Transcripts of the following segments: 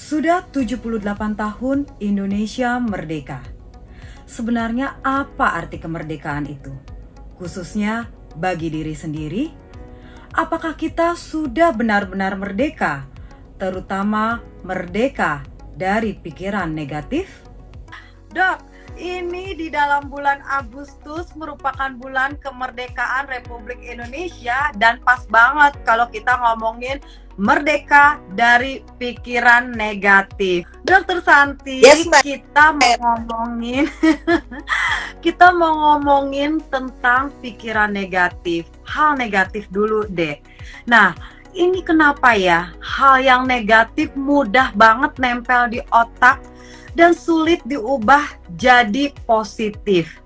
Sudah 78 tahun Indonesia merdeka. Sebenarnya apa arti kemerdekaan itu? Khususnya bagi diri sendiri, apakah kita sudah benar-benar merdeka? Terutama merdeka dari pikiran negatif? Dok, ini di dalam bulan Agustus merupakan bulan kemerdekaan Republik Indonesia dan pas banget kalau kita ngomongin merdeka dari pikiran negatif. Dokter Santi, Yes, Mbak. kita mau ngomongin tentang pikiran negatif. Hal negatif dulu deh. Nah, ini kenapa ya hal yang negatif mudah banget nempel di otak dan sulit diubah jadi positif.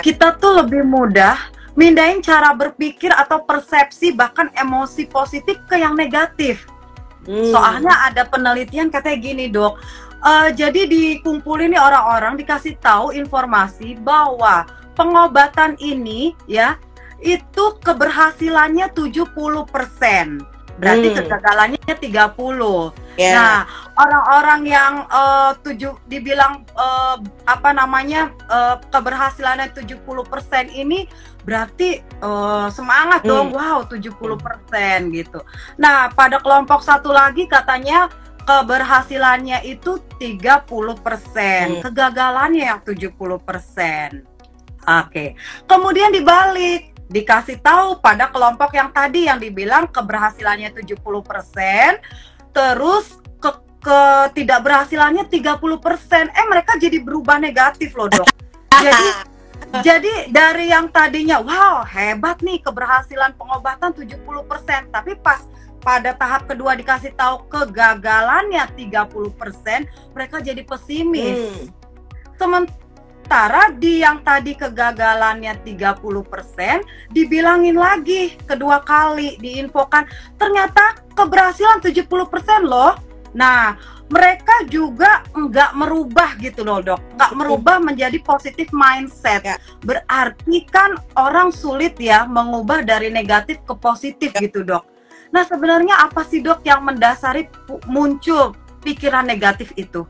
Kita tuh lebih mudah mindahin cara berpikir atau persepsi bahkan emosi positif ke yang negatif. Soalnya ada penelitian katanya gini, Dok. Jadi dikumpulin nih orang-orang, dikasih tahu informasi bahwa pengobatan ini ya itu keberhasilannya 70%. Berarti kegagalannya 30%. Nah, orang-orang yang dibilang keberhasilannya 70% ini berarti semangat dong. Wow, 70% gitu. Nah, pada kelompok satu lagi katanya keberhasilannya itu 30%, kegagalannya yang 70%. Oke. Kemudian dibalik, dikasih tahu pada kelompok yang tadi yang dibilang keberhasilannya 70%, terus ketidakberhasilannya 30%. Mereka jadi berubah negatif loh, Dok. Jadi dari yang tadinya wow, hebat nih keberhasilan pengobatan 70%, tapi pas pada tahap kedua dikasih tahu kegagalannya 30%, mereka jadi pesimis. Sementara di yang tadi kegagalannya 30%, dibilangin lagi kedua kali, diinfokan ternyata keberhasilan 70% loh. Nah, mereka juga nggak merubah gitu loh, Dok. Nggak merubah menjadi positif mindset. Berarti kan orang sulit ya mengubah dari negatif ke positif gitu, Dok. Nah, sebenarnya apa sih, Dok, yang mendasari muncul pikiran negatif itu?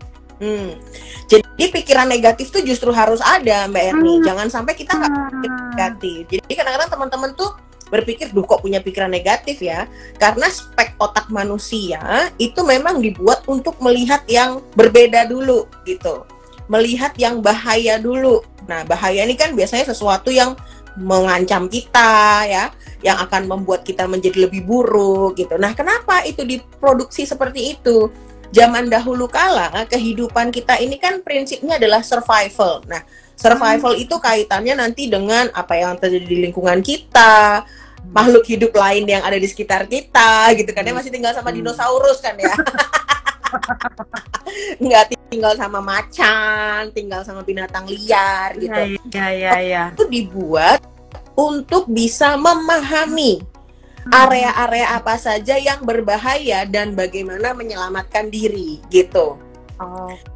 Jadi pikiran negatif tuh justru harus ada, Mbak Erni. Jangan sampai kita nggak berpikir negatif. Jadi kadang-kadang teman-teman tuh berpikir, duh kok punya pikiran negatif ya? Karena spek otak manusia itu memang dibuat untuk melihat yang berbeda dulu gitu. Melihat yang bahaya dulu. Nah, bahaya ini kan biasanya sesuatu yang mengancam kita ya, yang akan membuat kita menjadi lebih buruk gitu. Nah, kenapa itu diproduksi seperti itu? Zaman dahulu kala, kehidupan kita ini kan prinsipnya adalah survival. Nah, survival itu kaitannya nanti dengan apa yang terjadi di lingkungan kita, makhluk hidup lain yang ada di sekitar kita, gitu kan ya, masih tinggal sama dinosaurus kan ya. Nggak tinggal sama macan, tinggal sama binatang liar gitu. Itu dibuat untuk bisa memahami area-area apa saja yang berbahaya dan bagaimana menyelamatkan diri gitu.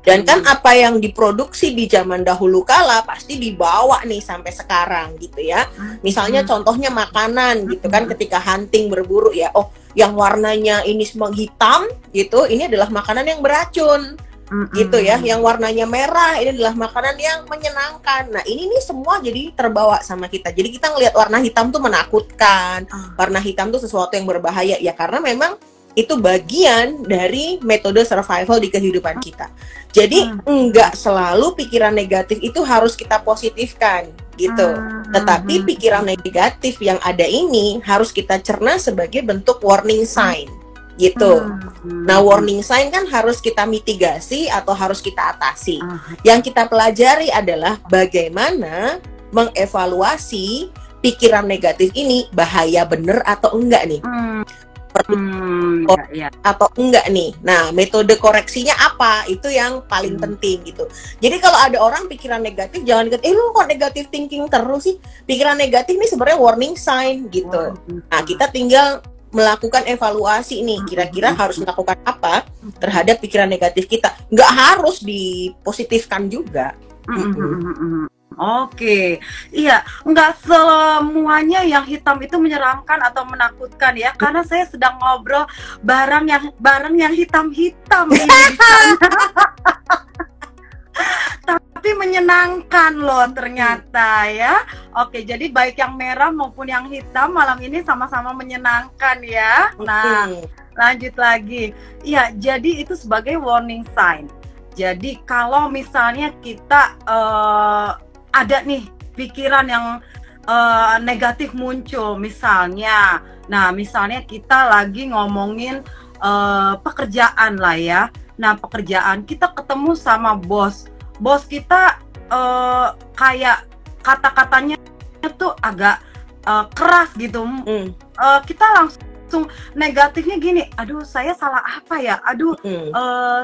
Dan kan apa yang diproduksi di zaman dahulu kala pasti dibawa nih sampai sekarang gitu ya. Misalnya contohnya makanan gitu kan, ketika hunting berburu ya, oh yang warnanya ini semua hitam gitu, ini adalah makanan yang beracun. Gitu ya, yang warnanya merah ini adalah makanan yang menyenangkan. Nah, ini nih semua jadi terbawa sama kita. Jadi kita ngelihat warna hitam tuh menakutkan, warna hitam tuh sesuatu yang berbahaya ya, karena memang itu bagian dari metode survival di kehidupan kita. Jadi enggak selalu pikiran negatif itu harus kita positifkan gitu. Tetapi pikiran negatif yang ada ini harus kita cerna sebagai bentuk warning sign gitu. Nah, warning sign kan harus kita mitigasi atau harus kita atasi. Yang kita pelajari adalah bagaimana mengevaluasi pikiran negatif ini bahaya bener atau enggak nih. Atau enggak nih. Nah, metode koreksinya apa? Itu yang paling penting gitu. Jadi kalau ada orang pikiran negatif, jangan dikata, lu kok negatif thinking terus sih? Pikiran negatif ini sebenarnya warning sign gitu. Nah, kita tinggal melakukan evaluasi nih, kira-kira harus melakukan apa terhadap pikiran negatif kita. Nggak harus dipositifkan juga. Oke, iya, nggak semuanya yang hitam itu menyeramkan atau menakutkan ya, karena saya sedang ngobrol barang yang hitam-hitam ini di sana. Tapi menyenangkan loh ternyata ya. Oke, jadi baik yang merah maupun yang hitam malam ini sama-sama menyenangkan ya. Nah, lanjut lagi. Iya, jadi itu sebagai warning sign. Jadi kalau misalnya kita ada nih pikiran yang negatif muncul misalnya. Nah, misalnya kita lagi ngomongin pekerjaan lah ya. Nah, pekerjaan kita ketemu sama bos kita kayak kata-katanya tuh agak keras gitu. Kita langsung negatifnya gini, aduh saya salah apa ya, aduh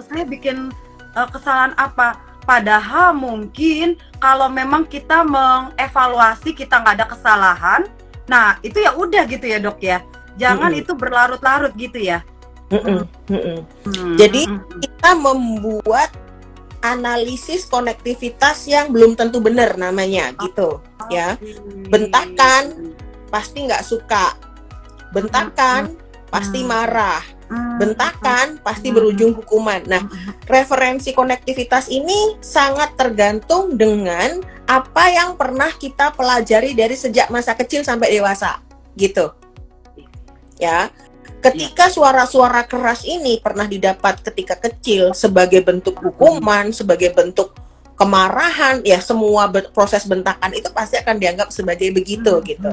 saya bikin kesalahan apa. Padahal mungkin kalau memang kita mengevaluasi kita nggak ada kesalahan, nah itu ya udah gitu ya dok ya, jangan itu berlarut-larut gitu ya. Jadi kita membuat analisis konektivitas yang belum tentu benar namanya gitu ya. Bentakan pasti nggak suka, bentakan pasti marah, bentakan pasti berujung hukuman. Nah, referensi konektivitas ini sangat tergantung dengan apa yang pernah kita pelajari dari sejak masa kecil sampai dewasa gitu ya. Ketika suara-suara keras ini pernah didapat ketika kecil sebagai bentuk hukuman, sebagai bentuk kemarahan, ya semua proses bentakan itu pasti akan dianggap sebagai begitu gitu.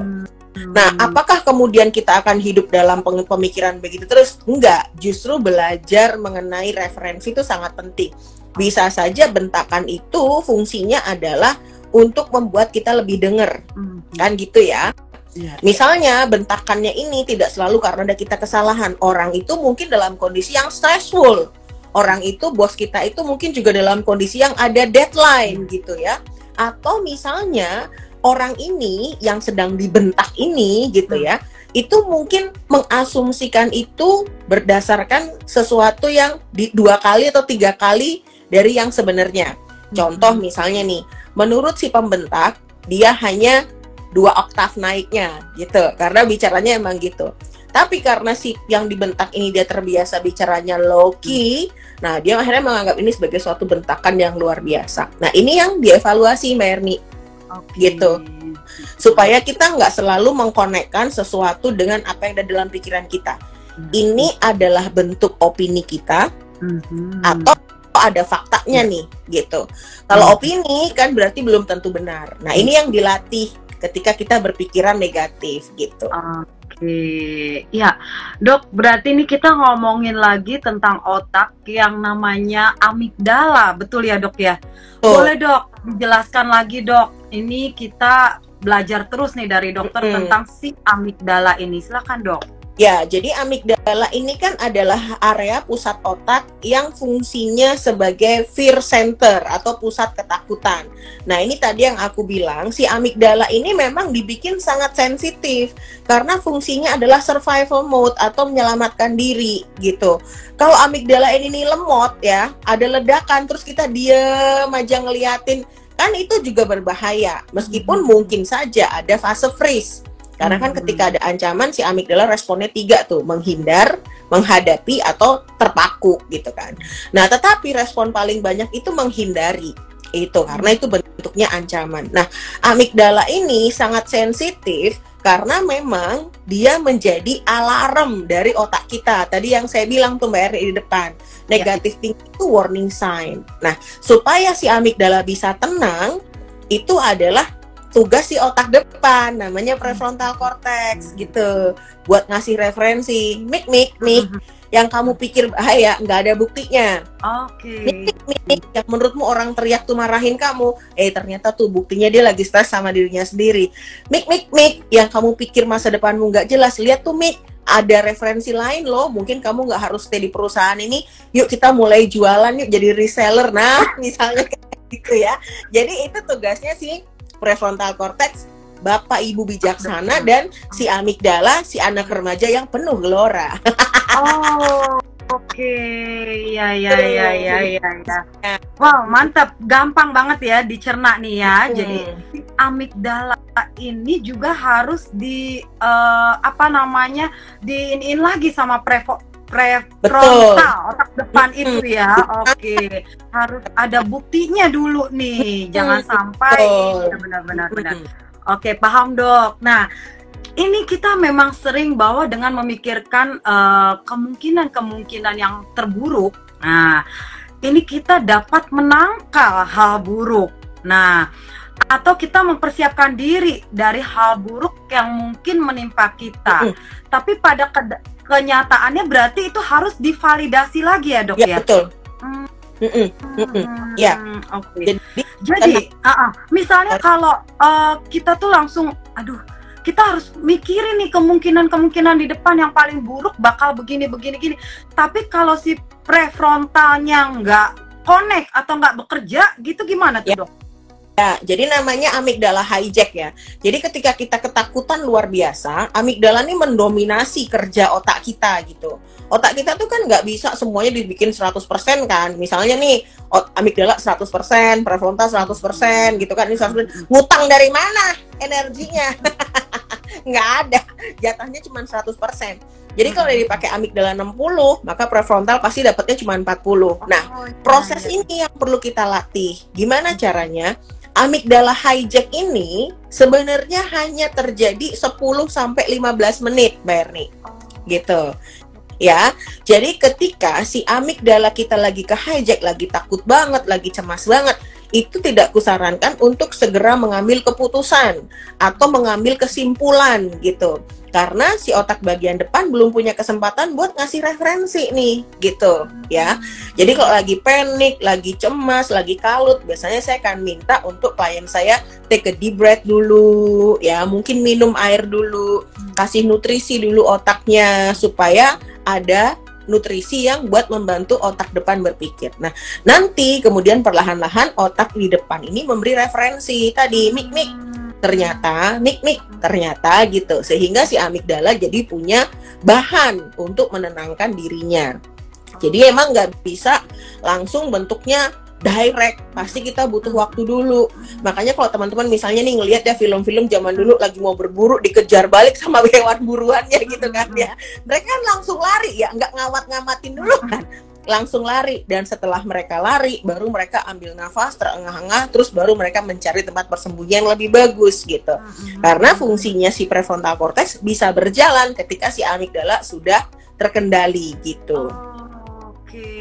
Nah, apakah kemudian kita akan hidup dalam pemikiran begitu terus? Enggak, justru belajar mengenai referensi itu sangat penting. Bisa saja bentakan itu fungsinya adalah untuk membuat kita lebih dengar, kan gitu ya. Misalnya bentakannya ini tidak selalu karena ada kita kesalahan. Orang itu mungkin dalam kondisi yang stressful. Orang itu, bos kita itu mungkin juga dalam kondisi yang ada deadline gitu ya. Atau misalnya orang ini yang sedang dibentak ini gitu ya, itu mungkin mengasumsikan itu berdasarkan sesuatu yang 2 kali atau 3 kali dari yang sebenarnya. Contoh misalnya nih, menurut si pembentak dia hanya 2 oktav naiknya gitu, karena bicaranya emang gitu. Tapi karena si yang dibentak ini dia terbiasa bicaranya low key, nah dia akhirnya menganggap ini sebagai suatu bentakan yang luar biasa. Nah ini yang dievaluasi Mbak Erni, gitu. Supaya kita nggak selalu mengkonekkan sesuatu dengan apa yang ada dalam pikiran kita. Ini adalah bentuk opini kita, atau ada faktanya nih, gitu. Kalau opini kan berarti belum tentu benar. Nah ini yang dilatih ketika kita berpikiran negatif gitu. Oke, ya dok, berarti ini kita ngomongin lagi tentang otak yang namanya amigdala, betul ya dok ya? Boleh dok, dijelaskan lagi dok, ini kita belajar terus nih dari dokter tentang si amigdala ini, silakan dok. Ya, jadi amigdala ini kan adalah area pusat otak yang fungsinya sebagai fear center atau pusat ketakutan. Nah, ini tadi yang aku bilang, si amigdala ini memang dibikin sangat sensitif karena fungsinya adalah survival mode atau menyelamatkan diri gitu. Kalau amigdala ini lemot ya, ada ledakan terus kita diem aja ngeliatin, kan itu juga berbahaya. Meskipun mungkin saja ada fase freeze. Karena kan ketika ada ancaman si amigdala responnya 3 tuh, menghindar, menghadapi, atau terpaku gitu kan. Nah tetapi respon paling banyak itu menghindari, itu karena itu bentuknya ancaman. Nah amigdala ini sangat sensitif karena memang dia menjadi alarm dari otak kita. Tadi yang saya bilang tuh Mbak Eri di depan, negatif thinking itu warning sign. Nah supaya si amigdala bisa tenang, itu adalah tugas si otak depan, namanya prefrontal cortex gitu, buat ngasih referensi. Mik, yang kamu pikir bahaya, nggak ada buktinya. Mik, yang menurutmu orang teriak tuh marahin kamu, ternyata tuh buktinya dia lagi stres sama dirinya sendiri. Mik, yang kamu pikir masa depanmu nggak jelas, lihat tuh Mik, ada referensi lain loh, mungkin kamu nggak harus stay di perusahaan ini, yuk kita mulai jualan, yuk jadi reseller, nah misalnya kayak gitu ya. Jadi itu tugasnya sih prefrontal cortex, bapak ibu bijaksana, dan si amigdala, si anak remaja yang penuh gelora. Oke, ya. Wow, mantap, gampang banget ya dicerna nih ya. Jadi amigdala ini juga harus diiniin lagi sama prefrontal, otak depan itu ya. Oke, harus ada buktinya dulu nih, jangan sampai. Benar. Oke, paham dok. Nah, ini kita memang sering bahwa dengan memikirkan kemungkinan yang terburuk. Nah, ini kita dapat menangkal hal buruk. Nah, atau kita mempersiapkan diri dari hal buruk yang mungkin menimpa kita. Tapi pada kenyataannya berarti itu harus divalidasi lagi ya dok ya? Betul. Ya. Oke. Jadi, misalnya kalau kita tuh langsung, kita harus mikirin nih kemungkinan di depan yang paling buruk bakal begini. Tapi kalau si prefrontalnya nggak connect atau nggak bekerja, gitu gimana tuh dok? Ya, jadi namanya amigdala hijack ya. Jadi ketika kita ketakutan luar biasa, amigdala ini mendominasi kerja otak kita gitu. Otak kita tuh kan nggak bisa semuanya dibikin 100% kan. Misalnya nih, amigdala 100%, prefrontal 100% gitu kan. Ini 100%. Ngutang dari mana energinya? Nggak ada, jatahnya cuma 100%. Jadi kalau dipakai amigdala 60, maka prefrontal pasti dapatnya cuma 40. Nah, proses ini yang perlu kita latih. Gimana caranya? Amigdala hijack ini sebenarnya hanya terjadi 10-15 menit, Mbak Erni. Gitu. Ya, jadi ketika si amigdala kita lagi ke hijack, lagi takut banget, lagi cemas banget, itu tidak kusarankan untuk segera mengambil keputusan atau mengambil kesimpulan gitu. Karena si otak bagian depan belum punya kesempatan buat ngasih referensi nih, gitu ya. Jadi kalau lagi panik, lagi cemas, lagi kalut, biasanya saya akan minta untuk klien saya take a deep breath dulu, ya mungkin minum air dulu, kasih nutrisi dulu otaknya supaya ada nutrisi yang buat membantu otak depan berpikir. Nah, nanti kemudian perlahan-lahan otak di depan ini memberi referensi tadi, mik, ternyata, mik, ternyata gitu. Sehingga si amigdala jadi punya bahan untuk menenangkan dirinya. Jadi emang nggak bisa langsung bentuknya direct, pasti kita butuh waktu dulu. Makanya kalau teman-teman misalnya nih ngelihat ya film-film zaman dulu lagi mau berburu dikejar balik sama hewan buruannya gitu kan ya, mereka kan langsung lari ya, nggak ngamatin dulu kan, langsung lari. Dan setelah mereka lari baru mereka ambil nafas terengah-engah, terus baru mereka mencari tempat persembunyian yang lebih bagus gitu. Karena fungsinya si prefrontal cortex bisa berjalan ketika si amigdala sudah terkendali gitu. Oke,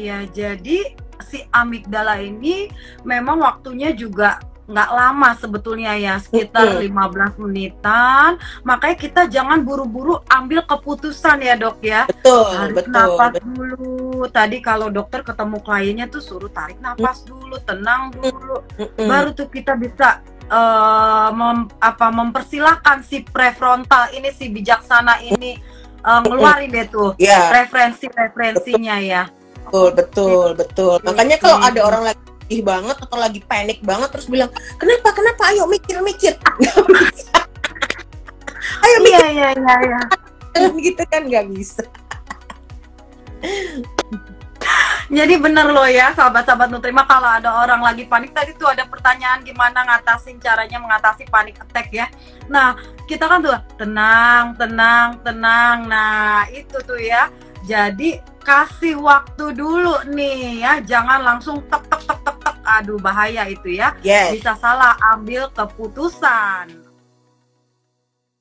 ya jadi si amigdala ini memang waktunya juga nggak lama sebetulnya ya, sekitar 15 menitan. Makanya kita jangan buru-buru ambil keputusan ya dok ya. Tarik nafas dulu. Tadi kalau dokter ketemu kliennya tuh suruh tarik nafas dulu, tenang dulu. Baru tuh kita bisa mempersilahkan si prefrontal ini, si bijaksana ini ngeluarin deh tuh referensinya ya. Betul. Makanya kalau ada orang lagi sedih banget atau lagi panik banget terus bilang, kenapa? Ayo mikir. Ayo mikir. Iya. Gitu kan nggak bisa. Jadi bener loh ya sahabat-sahabat Nutrima, kalau ada orang lagi panik, tadi tuh ada pertanyaan gimana caranya mengatasi panic attack ya. Nah, kita kan tuh tenang. Nah, itu tuh ya. Jadi kasih waktu dulu nih ya, jangan langsung tek. Aduh bahaya itu ya. Bisa salah ambil keputusan.